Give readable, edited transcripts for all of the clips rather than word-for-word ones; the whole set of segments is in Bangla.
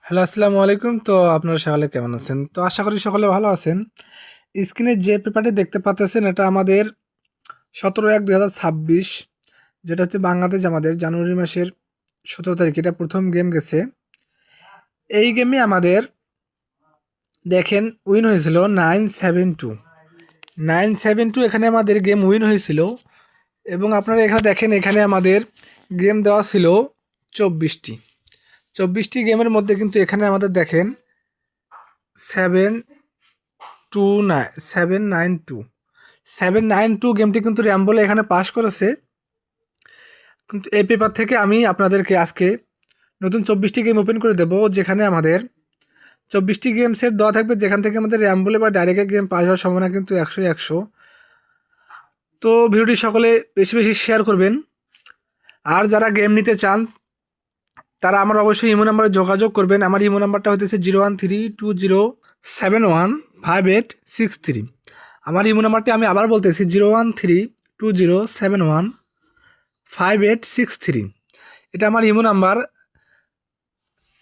হ্যালো, আসসালামু আলাইকুম। তো আপনারা সকলে কেমন আছেন? তো আশা করি সকলে ভালো আছেন। স্ক্রিনে যে পেপারটি দেখতে পাচ্তেছেন এটা আমাদের 17/1/2026, যেটা হচ্ছে বাংলাদেশ আমাদের জানুয়ারি মাসের 17 তারিখ এটা প্রথম গেম গেছে। এই গেমে আমাদের দেখেন উইন হয়েছিল 972। 972 এখানে আমাদের গেম উইন হয়েছিল এবং আপনারা এখানে দেখেন এখানে আমাদের গেম দেওয়া ছিল 24টি। 24টি গেমের মধ্যে কিন্তু এখানে আমাদের দেখেন 792 গেমটি কিন্তু র্যাম্বলে এখানে পাস করেছে। কিন্তু এই পেপার থেকে আমি আপনাদেরকে আজকে নতুন 24টি গেম ওপেন করে দেবো, যেখানে আমাদের 24টি গেম সেট দেওয়া থাকবে, যেখান থেকে আমাদের র্যাম্বলে বা ডাইরেক্ট গেম পাস হওয়ার সম্ভাবনা কিন্তু 100-100। তো ভিডিওটি সকলে বেশি বেশি শেয়ার করবেন। আর যারা গেম নিতে চান তারা আমার অবশ্যই ইমো নাম্বারে যোগাযোগ করবেন। আমার ইমো নাম্বারটা হতেছে 01320715863। আমার ইমো নাম্বারটি আমি আবার বলতেছি 01320715863। এটা আমার ইমো নাম্বার।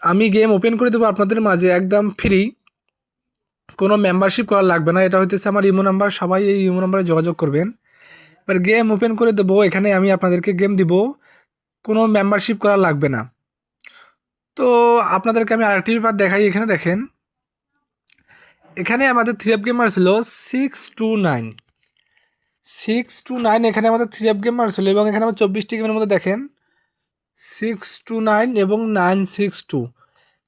আমি গেম ওপেন করে দেবো আপনাদের মাঝে একদম ফ্রি, কোনো মেম্বারশিপ করা লাগবে না। এটা হইতেছে আমার ইমো নাম্বার, সবাই এই ইমো নাম্বারে যোগাযোগ করবেন। এবার গেম ওপেন করে দেবো, এখানে আমি আপনাদেরকে গেম দিব, কোনো মেম্বারশিপ করা লাগবে না। তো আপনাদেরকে আমি আরেকটি ব্যাপার দেখাই। এখানে দেখেন এখানে আমাদের 3F গেমার ছিল 629। এখানে আমাদের 3F গেমার ছিল এবং এখানে আমার 24টি গেমের মধ্যে দেখেন 629 এবং 962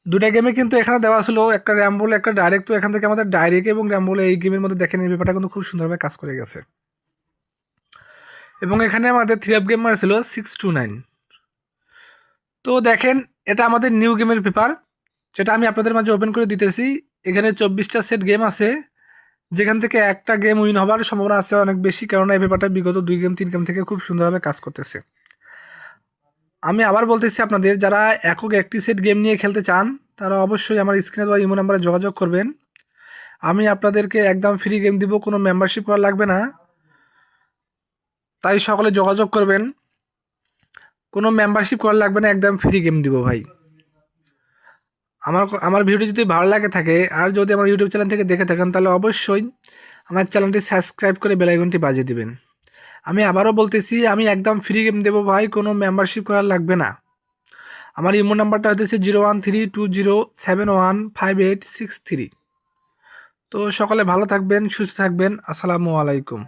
দুটা গেমে কিন্তু এখানে দেওয়া ছিল, একটা র্যাম্বল একটা ডাইরেক্ট। তো এখান থেকে আমাদের ডাইরেক্ট এবং র্যাম্বল এই গেমের মধ্যে দেখেন এই ব্যাপারটা কিন্তু খুব সুন্দরভাবে কাজ করে গেছে। এবং এখানে আমাদের 3F গেমার ছিল 629। তো দেখেন এটা আমাদের নিউ গেমের পেপার, যেটা আমি আপনাদের মাঝে ওপেন করে দিতেছি। এখানে 24টা সেট গেম আছে, যেখান থেকে একটা গেম উইন হওয়ার সম্ভাবনা আছে অনেক বেশি, কারণ এই পেপারটা বিগত 2 গেম 3 গেম থেকে খুব সুন্দরভাবে কাজ করতেছে। আমি আবার বলতেছি আপনাদের, যারা একক একটি সেট গেম নিয়ে খেলতে চান তারা অবশ্যই আমার স্ক্রিনে দেওয়া ইমো নাম্বারে যোগাযোগ করবেন। আমি আপনাদেরকে একদম ফ্রি গেম দিব, কোনো মেম্বারশিপ করা লাগবে না। তাই সকলে যোগাযোগ করবেন, কোনো মেম্বারশিপ করা লাগবে না, একদম ফ্রি গেম দিব ভাই। আমার আমার ভিডিও যদি ভালো লাগে থাকে আর যদি আমার ইউটিউব চ্যানেল থেকে দেখে থাকেন তাহলে অবশ্যই আমার চ্যানেলটি সাবস্ক্রাইব করে বেল আইকনটি বাজিয়ে দিবেন। আমি আবারও বলতেছি, আমি একদম ফ্রি গেম দেবো ভাই, কোনো মেম্বারশিপ করা লাগবে না। আমার ইমো নাম্বারটা হতেছে 01320715863। তো সকলে ভালো থাকবেন, সুস্থ থাকবেন। আসসালামু আলাইকুম।